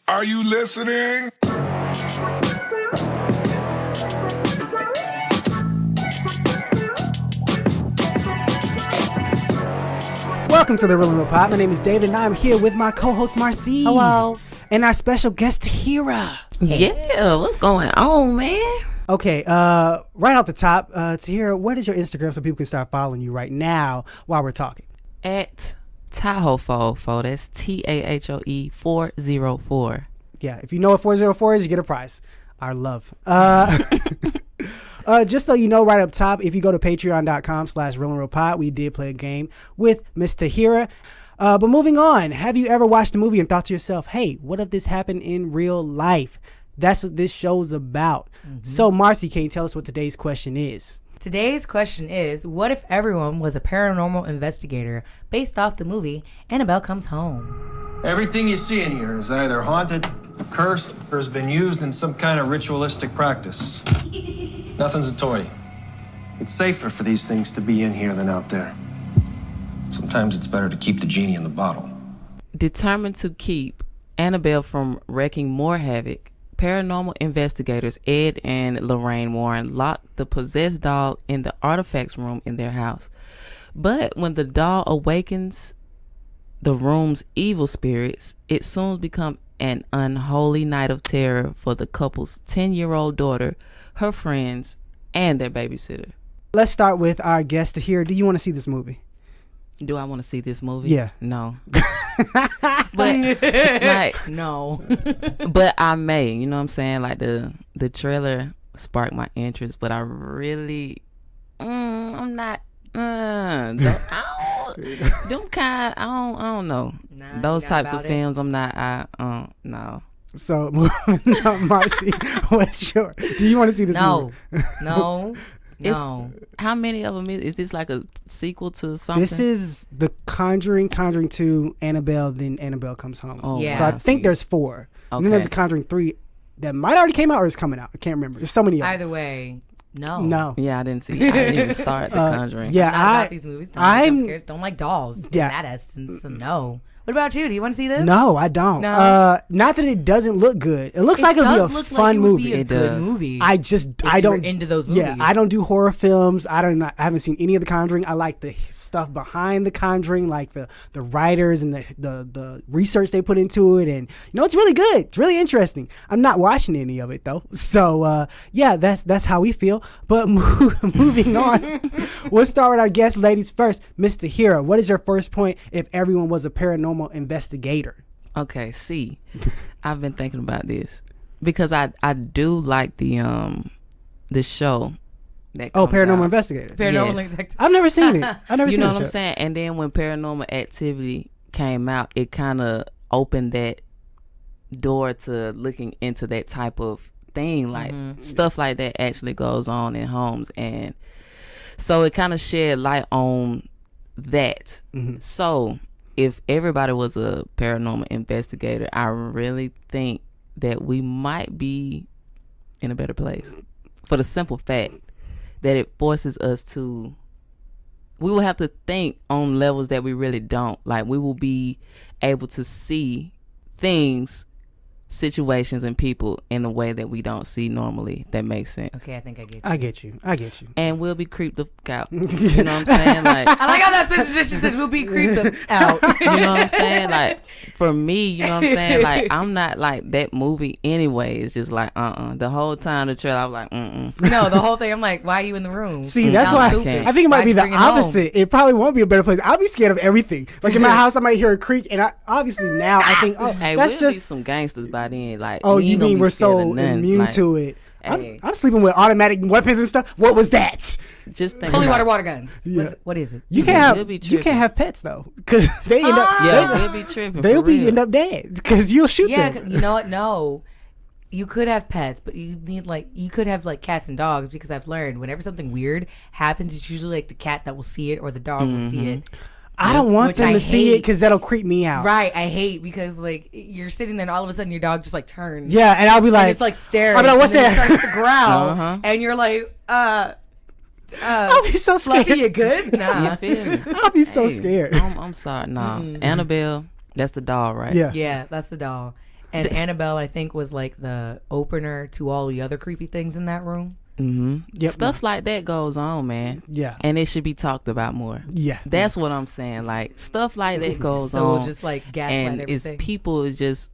Are you listening? Welcome to the Real and Real Pod. My name is David, and I'm here with my co-host Marcy. Hello. And our special guest Tahira. Yeah, what's going on, man? Okay, right off the top, Tahira, what is your Instagram so people can start following you right now while we're talking? At Tahofo, that's TAHOE 404. Yeah, if you know what 404 is, you get a prize. Our love. Just so you know, right up top, if you go to patreon.com/realandrealpod, we did play a game with Miss Tahira. But moving on, have you ever watched a movie and thought to yourself, hey, what if this happened in real life? That's what this show's about. Mm-hmm. So, Marcy, can you tell us what today's question is? Today's question is, what if everyone was a paranormal investigator based off the movie Annabelle Comes Home? Everything you see in here is either haunted, cursed, or has been used in some kind of ritualistic practice. Nothing's a toy. It's safer for these things to be in here than out there. Sometimes it's better to keep the genie in the bottle. Determined to keep Annabelle from wreaking more havoc, paranormal investigators Ed and Lorraine Warren locked the possessed doll in the artifacts room in their house. But when the doll awakens the room's evil spirits, it soon becomes an unholy night of terror for the couple's 10-year-old daughter, her friends, and their babysitter. Let's start with our guest Tahira. Do you want to see this movie? Do I want to see this movie? Yeah. No. But like No. but I may, you know what I'm saying? Like the trailer sparked my interest, but I really I'm not I don't know. Nah, those not types of about it. films I'm not no. So, Marcy, what's your... Do you want to see this movie? No. No. How many of them is this, like a sequel to something? This is The Conjuring, Conjuring 2, Annabelle, then Annabelle Comes Home. Oh, Yeah. So I think there's 4. And then there's a Conjuring 3 that might already came out or is coming out. I can't remember. There's so many of them. Either way, no. No. Yeah, I didn't even start The Conjuring. Yeah, Not about these movies. Don't like jump scares. Don't like dolls. Yeah. In that essence, so no. What about you? Do you want to see this? No, I don't. No? Not that it doesn't look good. It looks like it'll be a look fun like it would movie. Be a It good does. movie. I you don't were into those movies. Yeah, I don't do horror films. I haven't seen any of The Conjuring. I like the stuff behind The Conjuring, like the writers and the research they put into it, and it's really good. It's really interesting. I'm not watching any of it though. So yeah, that's how we feel. But moving on, we'll start with our guest ladies first. Miss Tahira, what is your first point if everyone was a paranormal investigator? Okay, see, I've been thinking about this because I do like the show that comes Paranormal out. Investigator. Paranormal Yes. Detective. I've never seen it. I've never You seen know the what I'm show. saying? And then when Paranormal Activity came out, it kind of opened that door to looking into that type of thing, like stuff like that actually goes on in homes, and so it kind of shed light on that. So if everybody was a paranormal investigator, I really think that we might be in a better place, for the simple fact that it forces us to, we will have to think on levels that we really don't. Like, we will be able to see things, situations, and people in a way that we don't see normally. If that makes sense. Okay, I think I get you. I get you. And we'll be creeped the fuck out. You know what I'm saying? Like, I like how that says she says we'll be creeped out. you know what I'm saying? Like, for me, you know what I'm saying? Like, I'm not like that movie anyway. It's just like, the whole time the trailer, I was like, No, the whole thing. I'm like, why are you in the room? See, that's Sounds why stupid. I think it might Why'd be you the bring it home? opposite. It probably won't be a better place. I'll be scared of everything. Like in my house, I might hear a creak, and obviously now I think, hey, that's we'll be just. some gangsters by then. Like, Oh, we you ain't gonna mean be we're scared of so nothing. immune Like, to it? hey. I'm sleeping with automatic weapons and stuff. What was that? Just think Holy about water guns. Yeah. What is it? You We'll be can't tripping. have pets though, because they end up Yeah, we'll be tripping. they'll for be real. end up dead because you'll shoot Yeah, them. you know what? No. You could have pets, but you could have like cats and dogs, because I've learned whenever something weird happens, it's usually like the cat that will see it or the dog will see it. I don't want Which them I to see it hate. because that'll creep me out. Right, I hate, because like you're sitting there and all of a sudden your dog just like turns. Yeah, and I'll be like, And it's like staring. I'll be like, what's and then that? It starts to growl, Uh-huh. and you're like, I'll be so scared. Fluffy, you good? Nah. You feel me? I'll be so Hey, scared. I'm sorry. No, Annabelle, that's the doll, right? Yeah. Yeah, that's the doll. And Annabelle, I think, was like the opener to all the other creepy things in that room. Yep. Stuff like that goes on, man. Yeah. And it should be talked about more. Yeah. That's what I'm saying. Like, stuff like that goes So on. just like gaslight and everything. it's people is just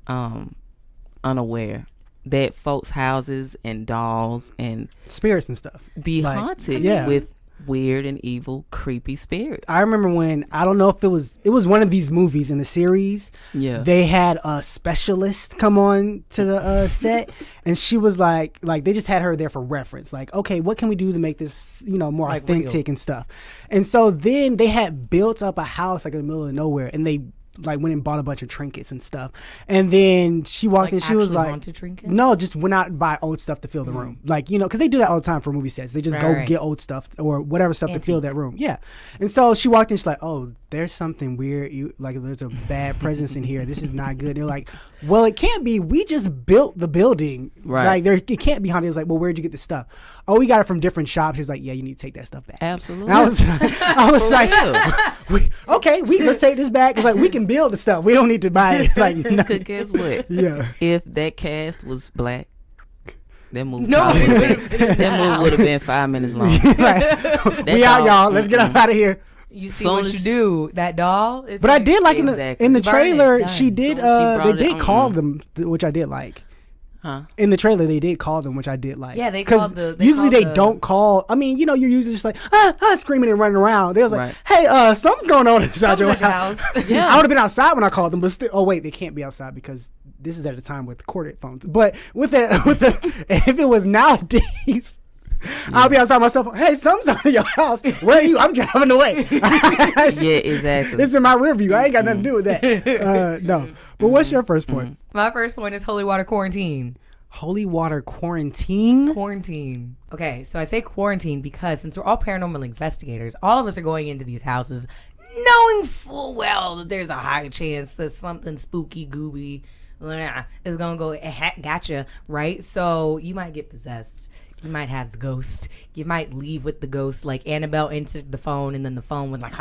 unaware that folks' houses and dolls and Spirits and stuff. be Like, haunted yeah. with weird and evil, creepy spirits. I remember when, I don't know if it was one of these movies in the series. Yeah. They had a specialist come on to the set, and she was like they just had her there for reference. Like, okay, what can we do to make this, more Like authentic real. and stuff? And so then they had built up a house like in the middle of nowhere, and they like went and bought a bunch of trinkets and stuff. And then she walked in, she was actually like, haunted trinkets? no, just went out and buy old stuff to fill the room. Like, because they do that all the time for movie sets. They just go Right. get old stuff or whatever stuff to fill that room. Yeah. And so she walked in, she's like, oh, there's something weird. There's a bad presence in here. This is not good. They're like, well, it can't be. We just built the building. Right. Like, it can't be haunted. It's like, well, where'd you get the stuff? Oh, we got it from different shops. He's like, yeah, you need to take that stuff back. Absolutely. And I was like, okay, let's take this back. It's like, we can build the stuff. We don't need to buy it. Like, no. Cause guess what? Yeah. If that cast was black, that movie No, probably it would've would've been- been that movie would have been 5 minutes long. Right. We out, all. y'all. Let's get up out of here. You see Soon what as- you do, that doll. It's But I did like Exactly. in the Burn it, trailer, done. she did. Soon as she They brought it did on- call them, which I did like. Huh? In the trailer, they did call them, which I did like. Yeah, they 'Cause called the- usually called they the- don't call. I mean, you're usually just like screaming and running around. They was like, Right. hey, something's going on inside your Something's at your house. house. Yeah. I would have been outside when I called them, but still. Oh wait, they can't be outside because this is at a time with corded phones. But with if it was nowadays. I'll be outside myself. Hey, something's out of your house. Where are you? I'm driving away. Yeah, exactly. It's in my rear view. I ain't got nothing to do with that. No. But what's your first point? My first point is holy water quarantine. Holy water quarantine? Quarantine. Okay, so I say quarantine because since we're all paranormal investigators, all of us are going into these houses knowing full well that there's a high chance that something spooky, gooby is gonna go gotcha, right? So you might get possessed. You might have the ghost. You might leave with the ghost. Like Annabelle entered the phone, and then the phone went like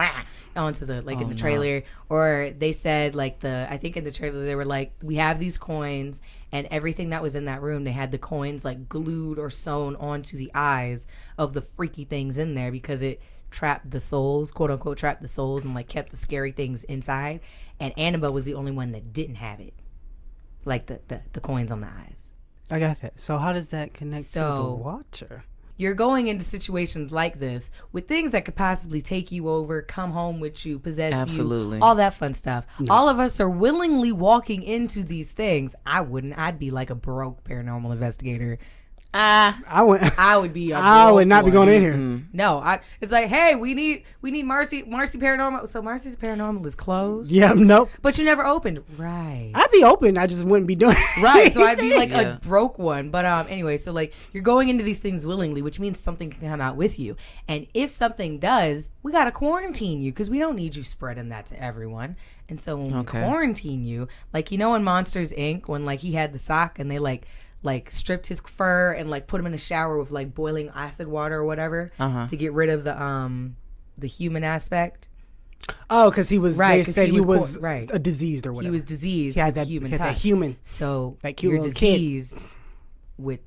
onto the in the trailer. Or they said I think in the trailer they were like, we have these coins, and everything that was in that room, they had the coins like glued or sewn onto the eyes of the freaky things in there because it trapped the souls, quote unquote, trapped the souls, and like kept the scary things inside. And Annabelle was the only one that didn't have it, like the coins on the eyes. I got that. So how does that connect to the water? You're going into situations like this with things that could possibly take you over, come home with you, possess Absolutely. you, all that fun stuff. All of us are willingly walking into these things. I wouldn't. I'd be like a broke paranormal investigator. I would be. I would not be going in here. No, it's like, hey, we need Marcy Paranormal. So Marcy's Paranormal is closed. Yeah, nope. But you never opened, right? I'd be open. I just wouldn't be doing it. Right, so I'd be like Yeah. a broke one. But anyway, so like you're going into these things willingly, which means something can come out with you. And if something does, we gotta quarantine you because we don't need you spreading that to everyone. And so when we quarantine you, like in Monsters Inc., when like he had the sock and they like stripped his fur and like put him in a shower with like boiling acid water or whatever to get rid of the human aspect. Oh, because he was. Right, They 'cause said he he was was right. a diseased or whatever. He was diseased. He had with that human he had that touch. human. So that cute you're little kid. diseased with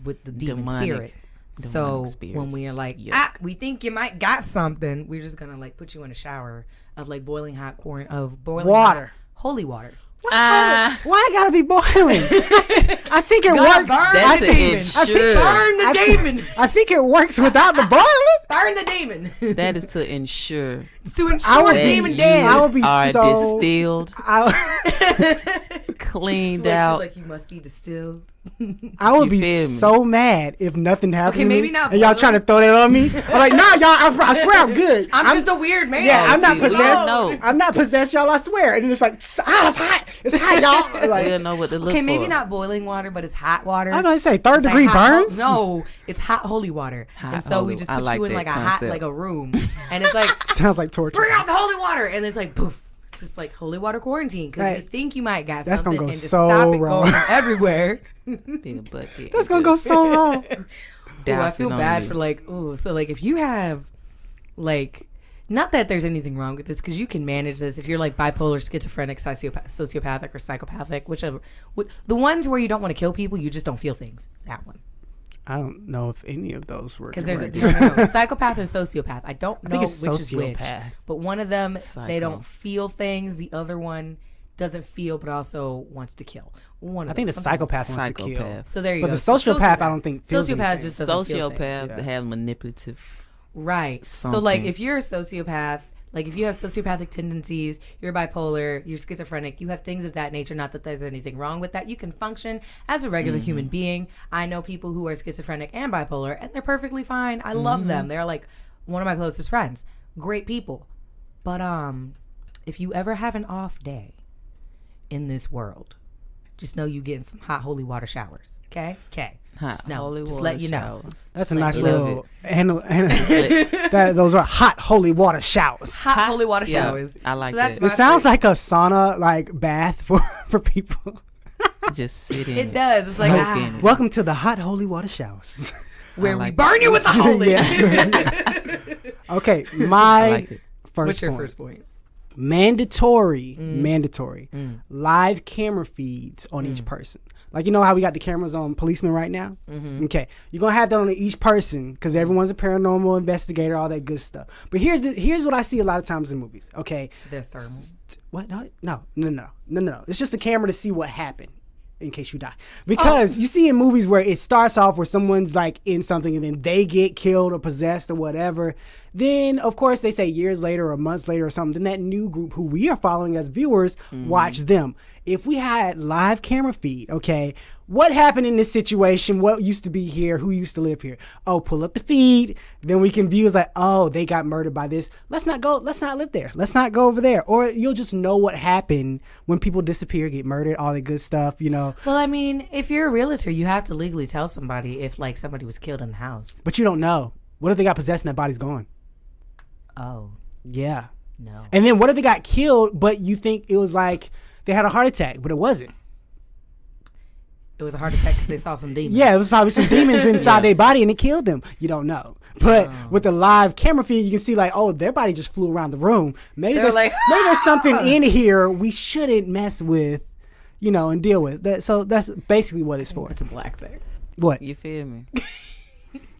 the demon Demonic. spirit. So spirits. when we are like, Yuck. we think you might got something, we're just gonna like put you in a shower of like boiling hot Water. hot holy water. Why I gotta be boiling? I think it works. That's the an demon. ensure. Burn the demon. I think it works without the boiling. Burn the demon. That is to ensure It's to I ensure would that demon you dead. I would be are so- distilled, cleaned Like, she's out. like, you must be distilled. I would You be feel me? so mad if nothing happened. Okay, to maybe me, not And y'all boiling. trying to throw that on me? I'm like, nah, y'all. I swear I'm good. I'm just a weird man. Yeah, I'm not see, we possessed. know. I'm not possessed, y'all. I swear. And then it's like, it's hot. It's hot, y'all. Like, We'll know what to look Okay, for. maybe not boiling water, but it's hot water. how do I say? Third It's like degree hot burns? No, it's hot holy water. Hot and so holy- we just I put like you in that like a hot, concept. like a room. And it's like, Sounds like torture. bring out the holy water. And it's like, poof. Just like holy water quarantine. Because Right. you think you might got That's something gonna go and to so stop it wrong. going everywhere. Big bucket. That's gonna go so wrong. Ooh, I feel bad for like, so like if you have like Not that there's anything wrong with this, because you can manage this if you're like bipolar, schizophrenic, sociopathic, or psychopathic, whichever. The ones where you don't want to kill people, you just don't feel things. That one. I don't know if any of those were because there's correct. a psychopath and sociopath. I don't know it's which is which, sociopath. but one of them Psycho. they don't feel things. The other one doesn't feel, but also wants to kill. I think the psychopath wants to kill. So there you but go. the sociopath, I don't think feels sociopath anything. just doesn't feel things. Sociopath have manipulative. Right. So like if you're a sociopath, like if you have sociopathic tendencies, you're bipolar, you're schizophrenic, you have things of that nature, not that there's anything wrong with that. You can function as a regular human being. I know people who are schizophrenic and bipolar, and they're perfectly fine. I love them. They're like one of my closest friends. Great people. But if you ever have an off day in this world, just know you getting some hot holy water showers. Okay? Okay. Just know. Just let you know. That's a nice little those are hot holy water showers. Hot holy water showers. I like that. It sounds like a sauna like bath for people. Just sit in it. It does. It's like welcome to the hot holy water showers. Where we burn you with the holy. Okay, my first What's your point. first point? Mandatory live camera feeds on each person. Like, you know how we got the cameras on policemen right now? Okay. You're going to have that on each person because everyone's a paranormal investigator, all that good stuff. But here's what I see a lot of times in movies. Okay. They're thermal. What? No. It's just a camera to see what happened in case you die. Because you see in movies where it starts off where someone's like in something and then they get killed or possessed or whatever. Then, of course, they say years later or months later or something, then that new group who we are following as viewers watch them. If we had live camera feed, okay, what happened in this situation? What used to be here? Who used to live here? Oh, pull up the feed. Then we can view. It's like, oh, they got murdered by this. Let's not go. Let's not live there. Let's not go over there. Or you'll just know what happened when people disappear, get murdered, all that good stuff, you know. Well, I mean, if you're a realtor, you have to legally tell somebody if like somebody was killed in the house. But you don't know. What if they got possessed and that body's gone? Oh. Yeah. No. And then what if they got killed, but you think it was like they had a heart attack, but it wasn't? It was a heart attack because they saw some demons. Yeah, it was probably some demons inside their body and it killed them. You don't know. But with the live camera feed, you can see like, oh, their body just flew around the room. Maybe there's something in here we shouldn't mess with, you know, and deal with. So that's basically what it's for. It's a black thing. What? You feel me?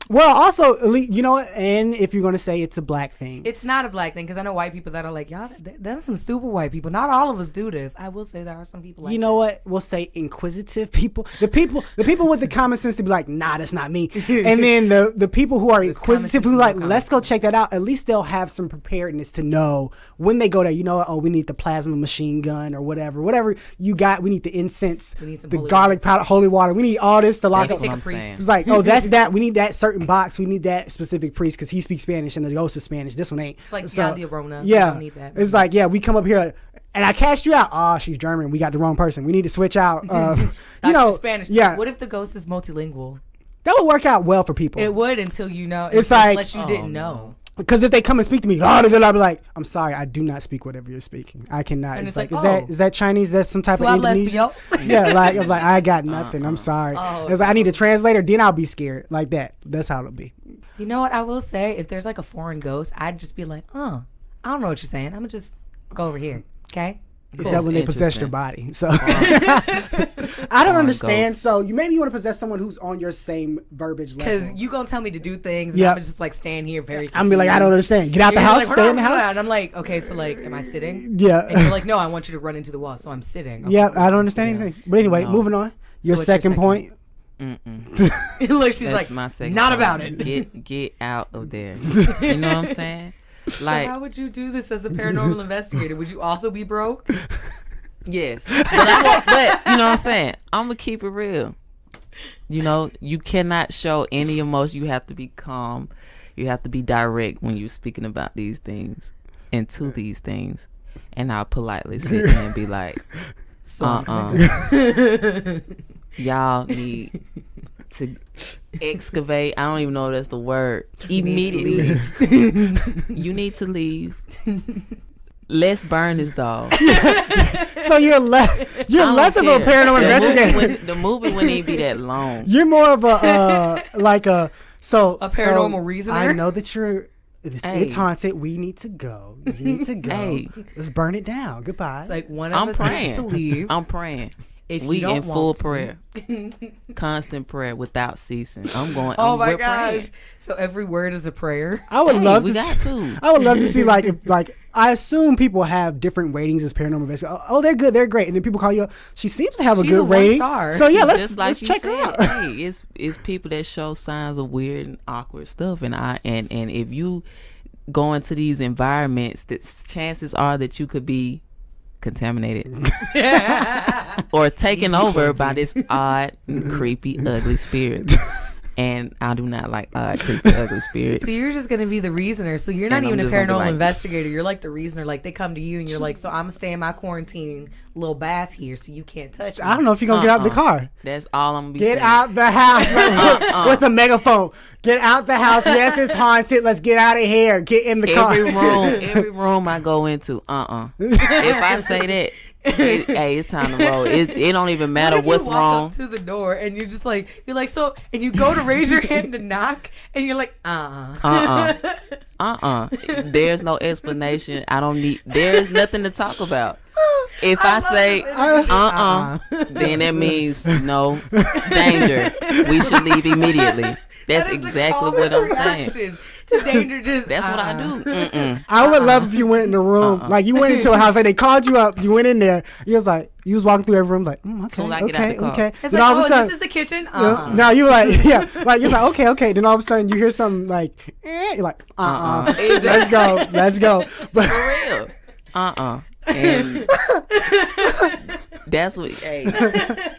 Well, also, you know what? And if you're going to say it's a black thing. It's not a black thing because I know white people that are like, y'all, there's some stupid white people. Not all of us do this. I will say there are some people like you know what? We'll say inquisitive people. The people with the common sense to be like, nah, that's not me. And then the people who are inquisitive who like, let's go check that out. At least they'll have some preparedness to know when they go there. You know what? Oh, we need the plasma machine gun or whatever you got. We need the incense, we need some the garlic powder, holy water. We need all this to lock up. Take a priest. It's like, oh, that's that. We need that certain box. We need that specific priest because he speaks Spanish and the ghost is Spanish. This one ain't. It's like the Arona. Yeah, don't need that. it's like, yeah, we come up here and I cast you out. Oh, she's German. We got the wrong person. We need to switch out. You know, Spanish. Yeah. What if the ghost is multilingual? That would work out well for people. It would until you know. It's like, unless you didn't know. Because if they come and speak to me, I'll be like, I'm sorry, I do not speak whatever you're speaking. I cannot. And it's like, is that Chinese? That's some type of Indonesian? Yeah, like I'm like, I got nothing. I'm sorry. It's like, I need a translator. Then I'll be scared. Like that. That's how it'll be. You know what I will say? If there's like a foreign ghost, I'd just be like, I don't know what you're saying. I'm gonna just go over here. Okay. Cool. Except when they possess your body. So I don't understand. Ghosts. So maybe you want to possess someone who's on your same verbiage level. Because you gonna tell me to do things and I'm just like stand here very confused. I'm be like, I don't understand. Get out the house, stay in the house. And I'm like, okay, so like, am I sitting? Yeah. And you're like, no, I want you to run into the wall. So I'm sitting. Okay, yeah, I don't understand anything. But anyway, moving on. Your second point. Look, she's That's like, my second not point. about it. Get out of there. You know what I'm saying? Like, so how would you do this as a paranormal investigator? Would you also be broke? Yes. But you know what I'm saying? I'm going to keep it real. You know, you cannot show any emotion. You have to be calm. You have to be direct when you're speaking about these things and to these things. And I'll politely sit there and be like, y'all need to excavate. I don't even know if that's the word. Immediately. You need to leave. Let's burn this dog. So you're less of a paranormal investigator. The movie wouldn't even be that long. You're more of a a paranormal reasoner. I know that you're It's haunted. We need to go. You need to go. Hey. Let's burn it down. Goodbye. It's like one of us needs to leave. I'm praying. If we you don't in full want to. prayer, constant prayer without ceasing. I'm going. Oh my we're gosh! praying. So every word is a prayer. I would love we to. got to. I would love to see if I assume people have different ratings as paranormal investigators. Oh, they're good, they're great, and then people call you up. She seems to have a She's good a rating. 1 star. So yeah, Just like let's you check said, her out. hey, it's people that show signs of weird and awkward stuff, and if you go into these environments, that chances are that you could be contaminated or taken over by this odd, creepy, ugly spirit. And I do not like odd, creepy, ugly spirits. So you're just gonna be the reasoner. So you're not And even I'm a just gonna be paranormal like- investigator. You're like the reasoner. Like they come to you and you're like, so I'm gonna stay in my quarantine little bath here, so you can't touch me. I don't know if you're gonna get out the car. That's all I'm gonna be Get saying. out the house with a megaphone. Get out the house. Yes, it's haunted. Let's get out of here. Get in the car. Every room I go into, If I say that, hey, it's time to roll. It don't even matter What if what's you walk wrong. up to the door and you're just like, so, and you go to raise your hand to knock, and you're like, There's no explanation. I don't need. There's nothing to talk about. If I say then that means no danger. We should leave immediately. That's exactly what I'm saying. To danger, just That's what I do. Mm-mm. I would love if you went in the room, like you went into a house, like they called you up, you went in there, you was walking through every room, like, okay, Soon as I get out the car. okay. It's Then like, all of a sudden, this is the kitchen. now you like, yeah, like you're like, okay. Then all of a sudden you hear something like, you're like, let's go. But For real. And that's what. Hey.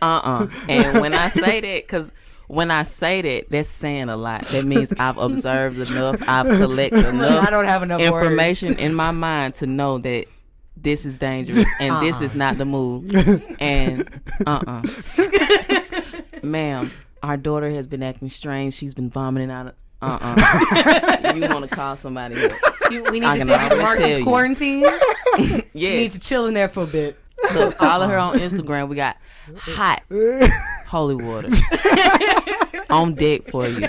And when I say that, because when I say that, that's saying a lot. That means I've observed enough. I've collected enough. I don't have enough information in my mind to know that this is dangerous and this is not the move. And ma'am, our daughter has been acting strange. She's been vomiting out of. You want to call somebody else. We need to send you to Marcus quarantine. Yes. She needs to chill in there for a bit. Look, follow her on Instagram. We got hot holy water on deck for you.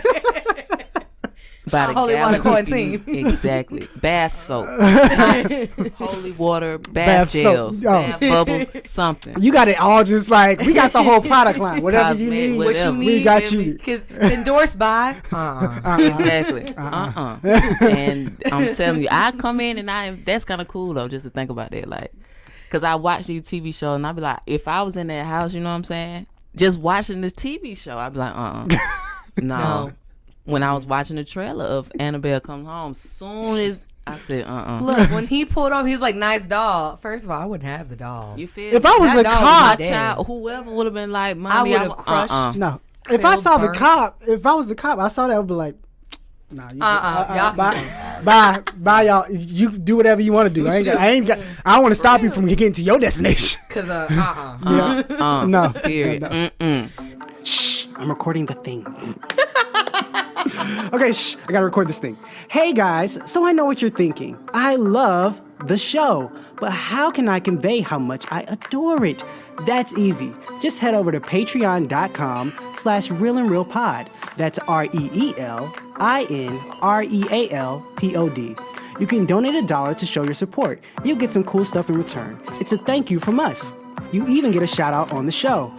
By the Holy water quarantine. Exactly. Bath soap, hot holy water, bath gels, soap. Oh. bath bubbles, something. you got it all just like, we got the whole product line. Whatever you Cosmetic, need, whatever. we got you. Because endorsed by. Exactly. And I'm telling you, I come in and that's kind of cool though, just to think about that, like. Because I watch these TV shows and I'd be like, if I was in that house, you know what I'm saying? Just watching this TV show, I'd be like, No. When I was watching the trailer of Annabelle Comes Home, soon as I said, Look, when he pulled up, he was like, nice doll. First of all, I wouldn't have the doll. You feel If I was That a dog cop, was my child, whoever would have been like, I Mommy, would have crushed. no. If I Killed, saw the burnt. cop, if I was the cop, I saw that, I would be like, nah, Y'all bye, y'all. You do whatever you want to do. I don't want to stop you from getting to your destination. Because, No. Period. No. Shh, I'm recording the thing. Okay, shh, I gotta record this thing. Hey guys, so I know what you're thinking. I love the show, but how can I convey how much I adore it? That's easy. Just head over to patreon.com/reelinrealpod. That's ReelinRealPod. You can donate $1 to show your support. You'll get some cool stuff in return. It's a thank you from us. You even get a shout out on the show.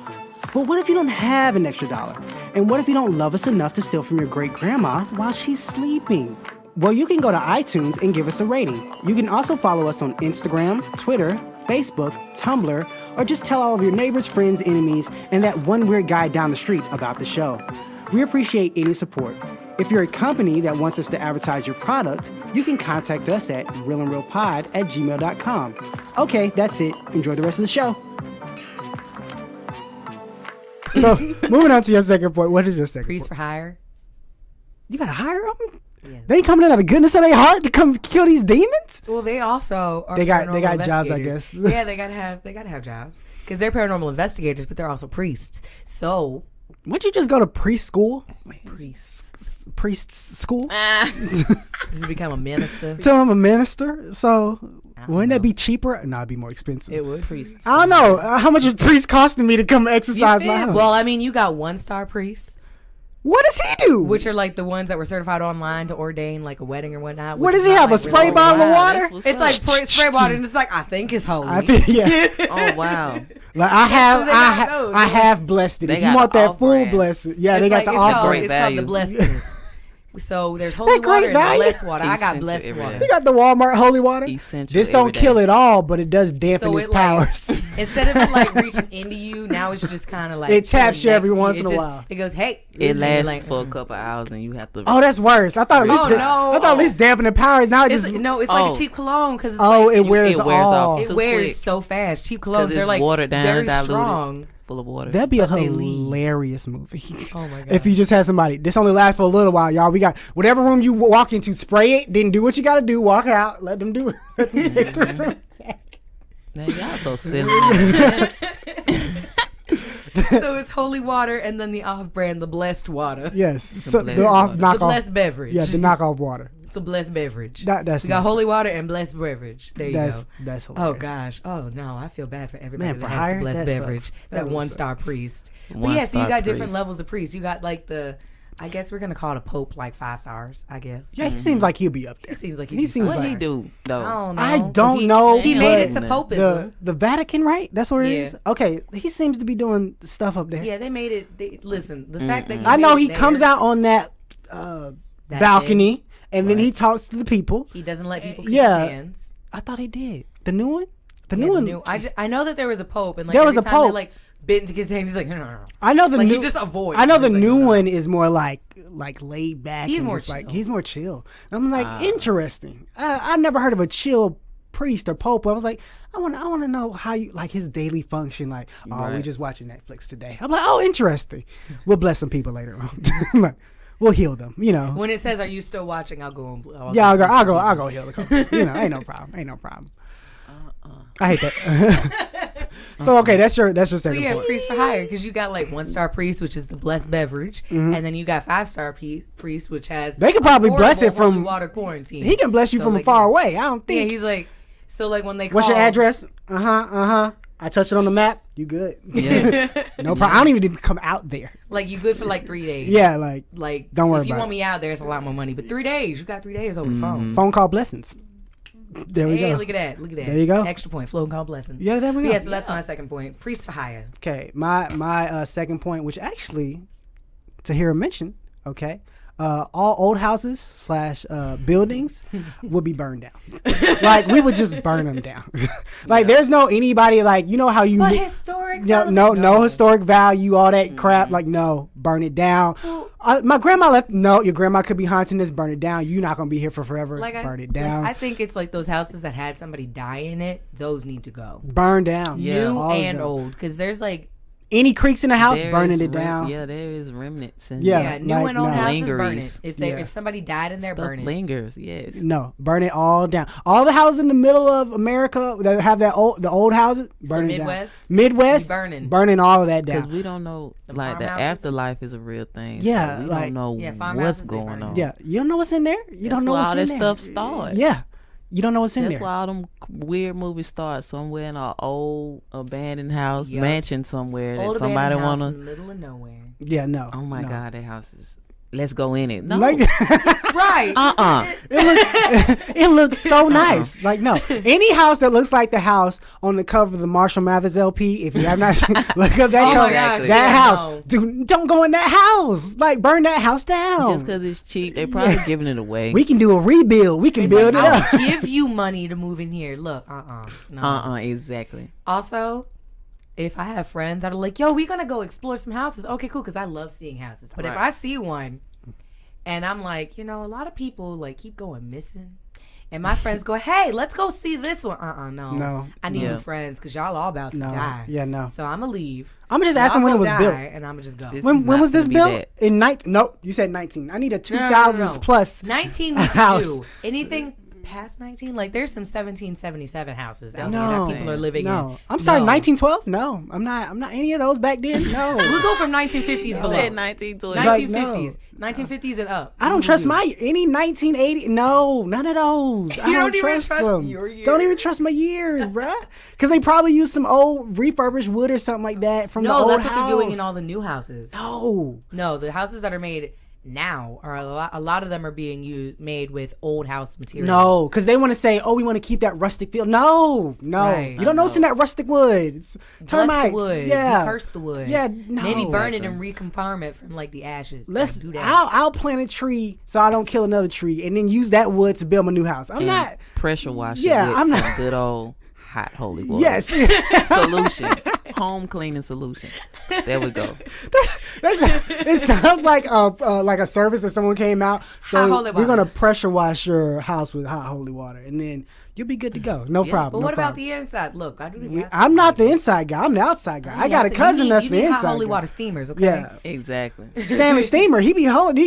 But what if you don't have an extra $1? And what if you don't love us enough to steal from your great grandma while she's sleeping? Well, you can go to iTunes and give us a rating. You can also follow us on Instagram, Twitter, Facebook, Tumblr, or just tell all of your neighbors, friends, enemies, and that one weird guy down the street about the show. We appreciate any support. If you're a company that wants us to advertise your product, you can contact us at reelinrealpod@gmail.com. Okay, that's it. Enjoy the rest of the show. So, moving on to your second point. What is your second Priest point? for hire. You gotta hire them? Yeah. They ain't coming out of the goodness of their heart to come kill these demons? Well, they also are They got paranormal jobs, I investigators. guess. Yeah, they gotta have jobs because they're paranormal investigators, but they're also priests. So Wouldn't you just go to priest school? Priest school? just become a minister. Tell I'm a minister. So, wouldn't that be cheaper? No, it'd be more expensive. It would priests. I don't know. How much is priest costing me to come exercise my house? Well, I mean, you got 1-star priests. What does he do? which are like the ones that were certified online to ordain like a wedding or whatnot. What which does is he not, have? A like, spray really- bottle of Wow, water? that's what's It's up. like spray bottle, and it's like I think it's holy. I think yeah. Oh wow. Like they got those. I have blessed it. They If you got want the that off full brand. blessed, yeah, It's they got like, the it's off called, brand. it's called the value. blessedness. So there's holy That great water and value? blessed water. I got Essential blessed every water. day. You got the Walmart holy water. Essential This every don't day. kill it all, but it does dampen So its it, like, powers. Instead of it like reaching into you, now it's just kind of like It taps chilling you every next to once It in a just- while. It goes, hey. It and you're lasts like, for a couple hours, and you have to. Oh, that's worse. I thought at least Oh, no. I thought at least dampen the powers. Now it It's, just no, it's like Oh. a cheap cologne because it's oh, like, it wears it wears off. off. it too wears quick. so fast. Cheap 'Cause colognes, it's they're like watered down, very diluted, strong. full of water. That'd be a But they leave. hilarious movie. Oh my god! If you just had somebody, this only lasts for a little while, y'all. We got whatever room you walk into, spray it, then do what you got to do, walk out, let them do it. Let them take the room. Man, y'all so silly. Man. So it's holy water and then the off-brand, the blessed water. Yes, so blessed the off water. The knockoff. blessed beverage. Yeah, the knockoff water. It's a blessed beverage. That's we got nice. holy water and blessed beverage. There you That's go. hilarious. Oh gosh. Oh no, I feel bad for everybody Man, that for has hire? the blessed That beverage. sucks. That That 1-star priest. But yeah, so you One-star got different priest. levels of priests. You got like the, I guess we're gonna call it a pope like 5 stars. I guess. Yeah, he seems like he'll be up there. It seems like He seems What like he do though? I don't know. I don't He- know, He made it but to popeism. the Vatican, right? That's where it Yeah. is. Okay, he seems to be doing stuff up there. Yeah, they made it. Listen, the fact that you I know made he it comes there, out on that that balcony and then he talks to the people. He doesn't let people kiss Yeah. his hands. I thought he did. The new one. The Yeah, new the one. I know that there was a pope, and like There every was a time pope. They, like bit into his hand, he's like, no. I know the Like new. he just avoids. I know the He's like, new no. one is more like laid back. He's and more just like chill. he's more chill. And I'm like interesting. I never heard of a chill priest or pope. I was like, I want to know how you like his daily function. Like, oh, we Right. just watching Netflix today. I'm like, oh, interesting. We'll bless some people later on. Like, we'll heal them. You know. When it says, "Are you still watching?" I'll go and Yeah, I'll go heal the couple. You know, ain't no problem. I hate that. So okay, that's your So second yeah, point. priest for hire, because you got like 1-star priest, which is the blessed beverage, and then you got 5-star priest, which has Mm-hmm. They could probably bless it affordable holy from- water quarantine. He can bless you So, from like, far yeah. away. I don't Yeah, think. he's like, so like when they What's call, your address? I touched it on the map. You good? Yeah. No problem. I don't even need to come out there. Like you good for like 3 days. Yeah, like Like Don't worry if you about want me out there, it's a lot more money. But 3 days, you got 3 days over the phone. phone call blessings. There we Hey, go. look at that. Look at that. There you go. Extra point. Flow and call blessings. Yeah, there we But go. yeah, so that's my second point. Priest for hire. Okay, my second point, which actually to hear a mention, okay, all old houses / buildings would be burned down. Like we would just burn them down. Like there's no anybody like you know how you But historic. no, value? no historic value, all that crap. Like, no, burn it down. My grandma left. No, your grandma could be haunting this. Burn it down. You're not gonna be here for forever. Burn it down. I think it's like those houses that had somebody die in it. Those need to go. Burn down. Yeah. New All of and them. old, because there's like Any creaks in the house, There burning is it down. Yeah, there is remnants. And Yeah. yeah, new like, and old no. houses burn it. Lingeries. If somebody died in there, stuff burn it. lingers. Yes. No, burn it all down. All the houses in the middle of America that have the old houses, burn it Midwest? down. Midwest, Be burning. all of that Because down. we don't know, like the farmhouses? afterlife is a real thing. Yeah, so we like- don't know Yeah, what's farmhouses, they going burn. on. Yeah, you don't know what's in there. You don't know where what's all in that there. stuff started. Yeah, you don't know what's in That's there. why all them weird movies start somewhere in an old abandoned house, Yup. mansion somewhere Old that somebody abandoned house wanna. in the middle of nowhere. Yeah, no. Oh my no. God, that house is. Let's go in it. No. Like, Right. it looks so nice. Like no, any house that looks like the house on the cover of the Marshall Mathers LP. If you have not seen, look up that Oh my cover. gosh, That yeah, house, no. dude. Don't go in that house. Like burn that house down. Just because it's cheap, they probably giving it away. We can do a rebuild. We can build it I'll up. give you money to move in here. Look, no. Exactly. Also, if I have friends that are like, yo, we gonna go explore some houses. Okay, cool, because I love seeing houses. But if Right. I see one and I'm like, a lot of people like keep going missing. And my friends go, hey, let's go see this one. No. No. I need Yeah. new friends because y'all all about to No. die. Yeah, no. So I'm gonna leave. I'm just Y'all asking when go it was die, built. and I'm gonna just go. This When is was not this gonna be built? that. In 19? Nope, you said 19. I need a No, 2000s plus. 19 house. new. Anything past 19? Like, there's some 1777 houses out there that people are living in. I'm sorry, 1912? No, I'm not any of those back then. No. We'll go from 1950s below. Said 1920. 1950s. 1950s and up. I don't trust any 1980. No, none of those. I don't even trust trust them. your years. Don't even trust my years, bruh. Because they probably use some old refurbished wood or something like that from the old that's house. what they're doing in all the new houses. No, the houses that are made now are a lot of them are being made with old house materials. No, because they want to say, we want to keep that rustic feel. No, Right. you don't know what's in that rustic wood. It's termites. Bless the wood. Yeah, Curse the wood. Yeah, no. Maybe burn it and reconfirm it from like the ashes. Let's. do that. I'll plant a tree so I don't kill another tree, and then use that wood to build my new house. I'm not pressure wash. Yeah, with I'm some not- good old hot holy water. Yes. Solution. Home cleaning solution. There we go. It sounds like a service that someone came out. So Hot holy we're water. gonna pressure wash your house with hot holy water, and then you'll be good to go. No problem. But what about the inside? Look, I do the gas. I'm not the inside guy. I'm the outside guy. I got a cousin that's the inside hot holy guy. water steamers, okay? Yeah, Exactly. Stanley Steamer. He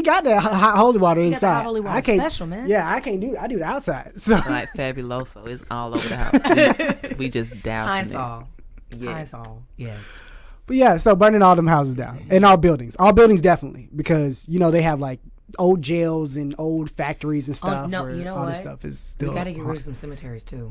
got the hot holy water got the inside. hot holy water I can't. special, man. Yeah, I can't do. I do the outside. So Like Fabuloso. It's all over the house. We just dousing it. Heinz Yes. all. Yes. But yeah, so burning all them houses down and all buildings definitely, because they have like old jails and old factories and stuff. no, where you know all what? this stuff is still. We got to get rid of some cemeteries too.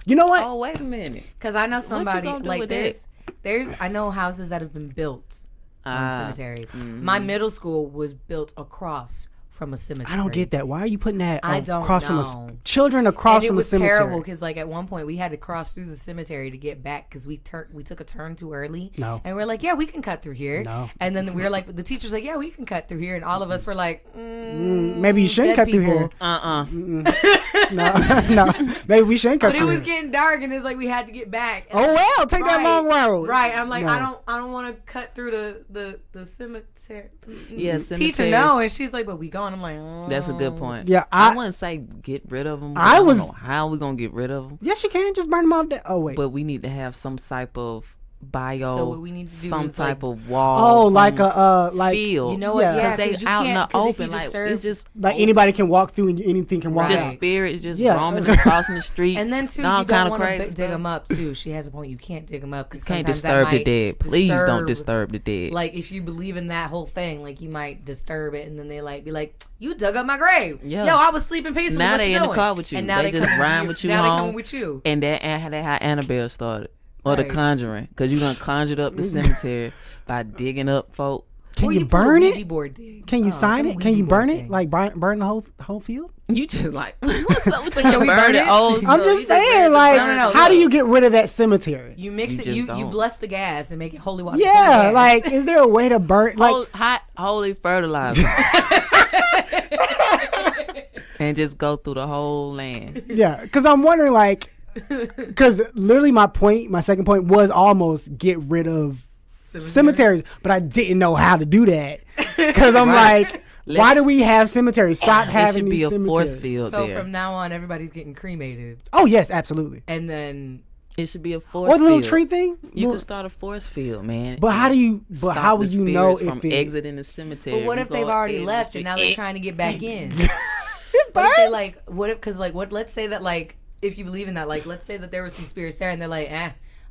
You know what? Oh, wait a minute. Because I know you somebody gonna do like with there's I know houses that have been built on cemeteries. Mm-hmm. My middle school was built across from a cemetery. I don't get that. Why are you putting that I don't across know. from children across And it from a was cemetery? terrible because like at one point we had to cross through the cemetery to get back because we took a turn too early. No. And we're like, yeah, we can cut through here. No. And then we were like, the teacher's like, yeah, we can cut through here, and all of us were like, Maybe you shouldn't dead cut through here. people. No, maybe we shouldn't cut But it through was here. getting dark, and it's like we had to get back. Oh well, take that long road. Right. I'm like, No. I don't want to cut through the cemetery. Yeah, Teacher, cemeteries. no. And she's like, but we gone. I'm like, That's a good point. Yeah, I wouldn't say get rid of them. I don't was- know how we gonna get rid of them, Yes, you can just burn them all down. Oh wait. but we need to have some type of bio. So what we need to do some is, type like- of wall. Oh, some like a like field. You know what? Yeah. Yeah, Cause they 'cause you out in can't- the 'cause if you open. Like disturb- it's just anybody can walk through and anything can walk just out. spirits just Yeah. roaming, just crossing the street. And then too, and all you kind don't of want to crazy dig stuff. them up too. She has a point. You can't dig them up because Can't sometimes that disturb the might dead. Please don't disturb- disturb the dead. Like if you believe in that whole thing, like you might disturb it, and then they like be like, "You dug up my grave." Yeah. Yo, I was sleeping peacefully. Now what they you in the doing? car with you. And now They they just coming ride with you Now they home. coming with you. And that how Annabelle started. Or The Right. Conjuring. Because you done conjured up the cemetery by digging up folk. Can Or you put a burn Ouija it? board thing. Can you Oh, sign them it? Can you Ouija board burn it? things. Like burn the whole field? You just like, what's up with Can we burn it? old I'm stuff? just You saying, ready to like, burn No, it. how do look. you get rid of that cemetery? You mix You it. just You don't. bless the gas and make it holy water. Yeah, gas. like, is there a way to burn? Like, Hot, holy fertilizer. And just go through the whole land. yeah, because I'm wondering, like, because literally my second point was almost get rid of cemeteries, but I didn't know how to do that because I'm Right. like, why do we have cemeteries? Stop It having should be these a cemeteries. force field So there. from now on, everybody's getting cremated, Oh yes, absolutely. and then It should be a force Or the little field. tree thing. You Little- can start a force field, man. but how do you? But Stop how would the you know spirits if from it? exiting the cemetery? but what if You they've go already in the left street. and now they're trying to get back in? It What if they burns? like? What if? Because like, what? Let's say that like, if you believe in that, like, let's say that there was some spirits there, and they're like,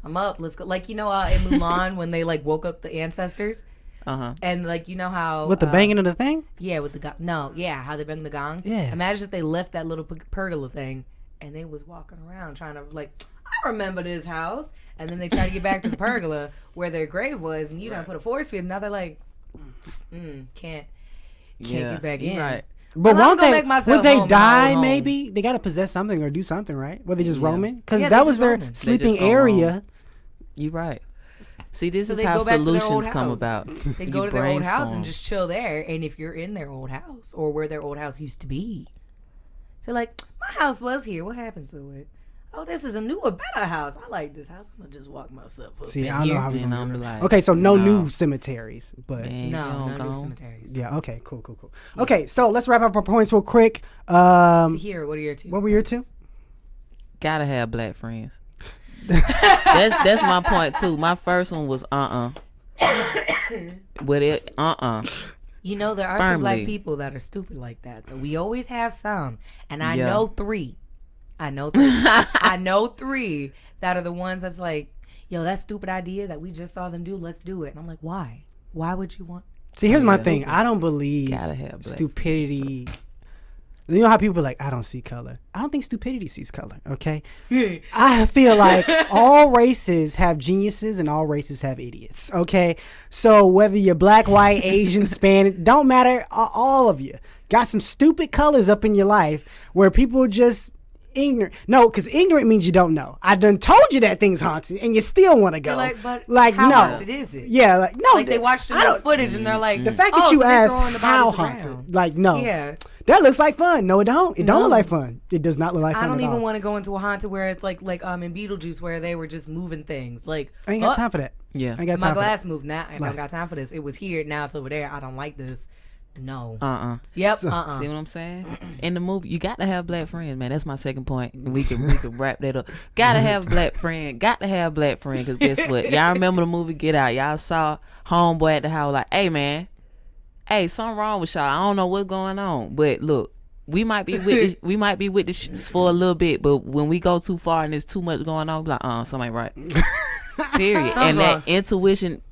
I'm up. Let's go. Like in Mulan when they like woke up the ancestors, Uh-huh. and like you know how With the banging of the thing? yeah, with the gong. No, yeah, how they bang the gong. Yeah. Imagine if they left that little pergola thing, and they was walking around trying to like, I remember this house, and then they try to get back to the pergola where their grave was, and you done put a force field. Now they're like, can't get back in. Right. But Well, I'm won't gonna they? make myself Would they home, die? home. Maybe they got to possess something or do something, right? Were they just Yeah. roaming? Because Yeah, that they're was just their roaming. They sleeping just go area. You're right. See, this So is they how go back to their old solutions come house. about. They You go to their old house brainstorm. and just chill there. And if you're in their old house or where their old house used to be, they're like, my house was here. What happened to it? Oh, this is a newer, better house. I like this house. I'm gonna just walk myself up. See, in I don't here. know how we And gonna I'm do that. like, Okay, so no no. new cemeteries, but Man, you No, don't no new go. cemeteries. yeah. Okay, cool. Okay, so let's wrap up our points real quick. To hear, what are your two? What were your two? Gotta have black friends. that's my point too. My first one was with it You know, there are some black Firmly. people that are stupid like that. Though. We always have some, and I Yeah. know 3 I know 3. I know 3 that are the ones that's like, yo, that stupid idea that we just saw them do, let's do it. And I'm like, why? Why would you want? See, here's my thing. I don't believe Gotta have black. stupidity. You know how people are like, I don't see color. I don't think stupidity sees color, okay? I feel like all races have geniuses and all races have idiots, okay? So whether you're black, white, Asian, Spanish, don't matter. All of you got some stupid colors up in your life where people just ignorant. No, because ignorant means you don't know. I done told you that thing's haunted and you still want to go. Like, how no. haunted is it? Yeah, like, no. Like, they watched the footage and they're like, the fact that you so asked throwing the how bodies haunted. around. Like, no. Yeah. That looks like fun. No, it don't. It don't No. look like fun. It does not look like fun I don't at even all. want to go into a haunted where it's like in Beetlejuice where they were just moving things. Like, I ain't got time for that. Yeah. I ain't got my time for that. glass moved. Now I don't got time for this. It was here. Now it's over there. I don't like this. No. Yep. See what I'm saying? In the movie, you got to have black friends, man. That's my second point. And we can wrap that up. Gotta have black friend. Got to have black friend. Because guess what? Y'all remember the movie Get Out? Y'all saw homeboy at the house like, hey, man. Hey, something wrong with y'all. I don't know what's going on. But look, we might be with the shits for a little bit, but when we go too far and there's too much going on, we like, something ain't right. Period. And that intuition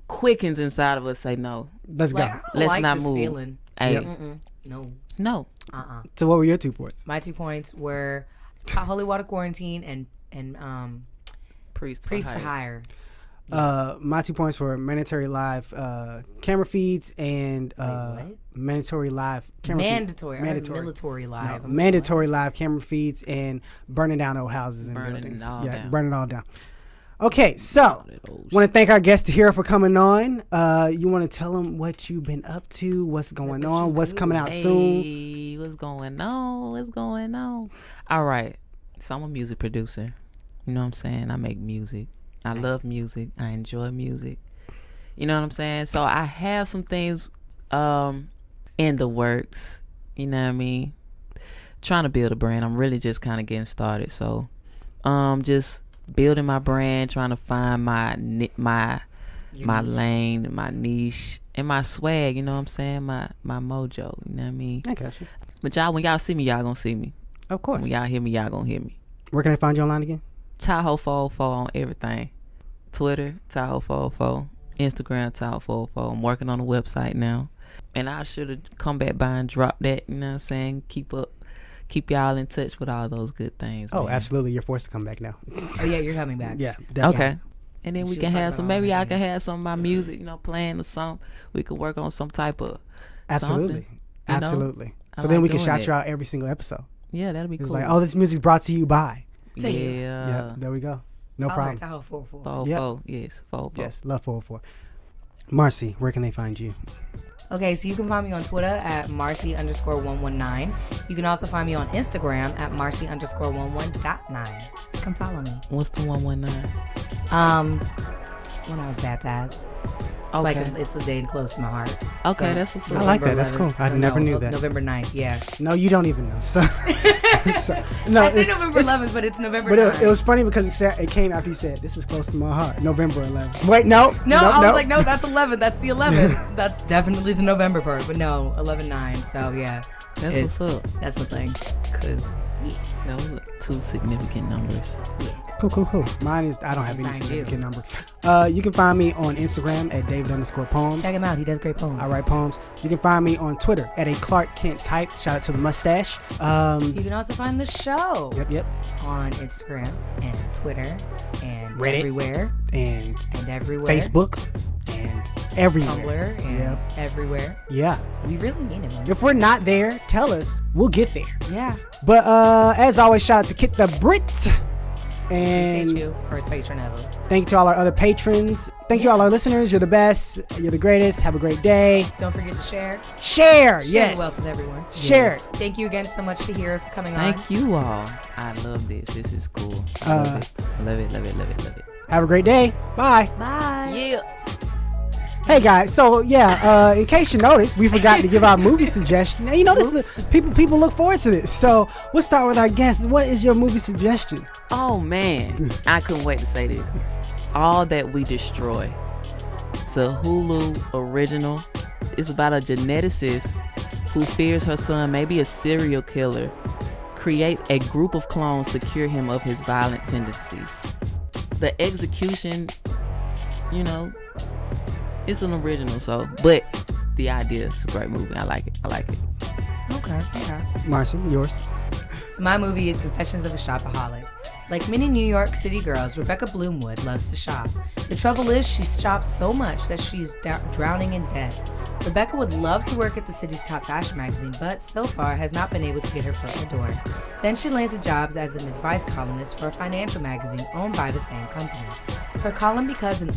quickens inside of us. Say no. Let's go. Let's not move. Feeling. Hey, No. So what were your 2 points? My 2 points were Holy Water Quarantine and Priest for Hire. My 2 points were mandatory live camera feeds and mandatory live camera Mandatory. feeds. Military live. No, mandatory live camera feeds and burning down old houses and buildings. Burning it all down. Okay, so want to thank our guest here for coming on. You want to tell them what you've been up to, what's going on, what's coming out soon? What's going on? All right, so I'm a music producer. You know what I'm saying? I make music. I love music. I enjoy music. You know what I'm saying? So I have some things in the works. You know what I mean? Trying to build a brand. I'm really just kind of getting started. So just building my brand, trying to find my lane, my niche, and my swag. You know what I'm saying? My mojo. You know what I mean? I got you. But y'all, when y'all see me, y'all gonna see me. Of course. When y'all hear me, y'all gonna hear me. Where can I find you online again? Tahoe 404 on everything. Twitter, Tahoe 404. Instagram, Tahoe 404. I'm working on the website now. And I should have come back by and dropped that, you know what I'm saying? Keep y'all in touch with all those good things. Oh, man. absolutely. You're forced to come back now. Oh, yeah, you're coming back. Yeah, definitely. Okay. And then we can have some, maybe I can have some of my music, playing or something. We could work on some type of Absolutely. something, Absolutely. I So then like we can doing shout it. you out every single episode. Yeah, that'll be It's cool. like, oh, this music's brought to you by. yeah. Yeah, there we go. No All problem. right, Tahoe 404. 404. Yes, 404. Yes, love 404. Marcy, where can they find you? Okay, so you can find me on Twitter at Marcy_119. You can also find me on Instagram at Marcy_11.9. Come follow me. What's the 119? When I was baptized. It's Okay. like it's a day close to my heart. Okay, So, that's what's I up. like that. November That's cool. 11th. I never knew that. November 9th, yeah. No, you don't even know. So, no, I said November 11th, but it's November But 9th. it was funny because it came after you said, this is close to my heart. November 11th. Wait, no. No, I was like, no, that's 11. That's the 11th. That's definitely the November part. But no, 11/9. So yeah, That's what's up. That's my thing. Cause Those are 2 significant numbers. Cool. Mine is, I don't have any Mine significant number. You can find me on Instagram at David_poems. check him out. He does great poems. I write poems. You can find me on Twitter at a Clark Kent type. Shout out to the mustache. You can also find the show Yep. on Instagram and Twitter and Reddit. everywhere And and everywhere. Facebook and everywhere. Tumblr and Yep. everywhere. Yeah. We really mean it, man. If we're not there, tell us. We'll get there. Yeah. But as always, shout out to Kit the Brit. And Appreciate you. First patron ever. thank you to all our other patrons. Thank you all our listeners. You're the best. You're the greatest. Have a great day. Don't forget to share. Share. Share Yes. the wealth with everyone. Share it. Thank you again so much to Hira for coming on. Thank you all. I love this. This is cool. Love it. Have a great day. Bye. Bye. Yeah. Hey guys, so in case you noticed, we forgot to give our movie suggestion. Now, this is people look forward to this. So we'll start with our guests. What is your movie suggestion? Oh man, I couldn't wait to say this. All That We Destroy. It's a Hulu original. It's about a geneticist who fears her son may be a serial killer, creates a group of clones to cure him of his violent tendencies. The execution, it's an original, but the idea is a great movie. I like it. Okay. Marcy, yours. So my movie is Confessions of a Shopaholic. Like many New York City girls, Rebecca Bloomwood loves to shop. The trouble is she shops so much that she's drowning in debt. Rebecca would love to work at the city's top fashion magazine, but so far has not been able to get her foot in the door. Then she lands a job as an advice columnist for a financial magazine owned by the same company. Her column becomes an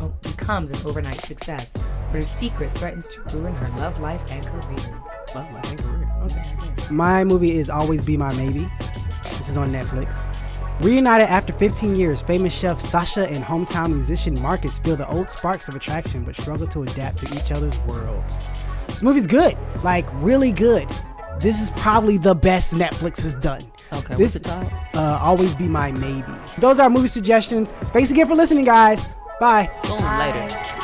overnight success, but her secret threatens to ruin her love life and career. Okay. My movie is Always Be My Maybe. This is on Netflix. Reunited after 15 years, famous chef Sasha and hometown musician Marcus feel the old sparks of attraction but struggle to adapt to each other's worlds. This movie's good, like really good. This is probably the best Netflix has done. Okay, This what's it called? Always Be My Maybe. Those are our movie suggestions. Thanks again for listening, guys. Bye. Boom, later.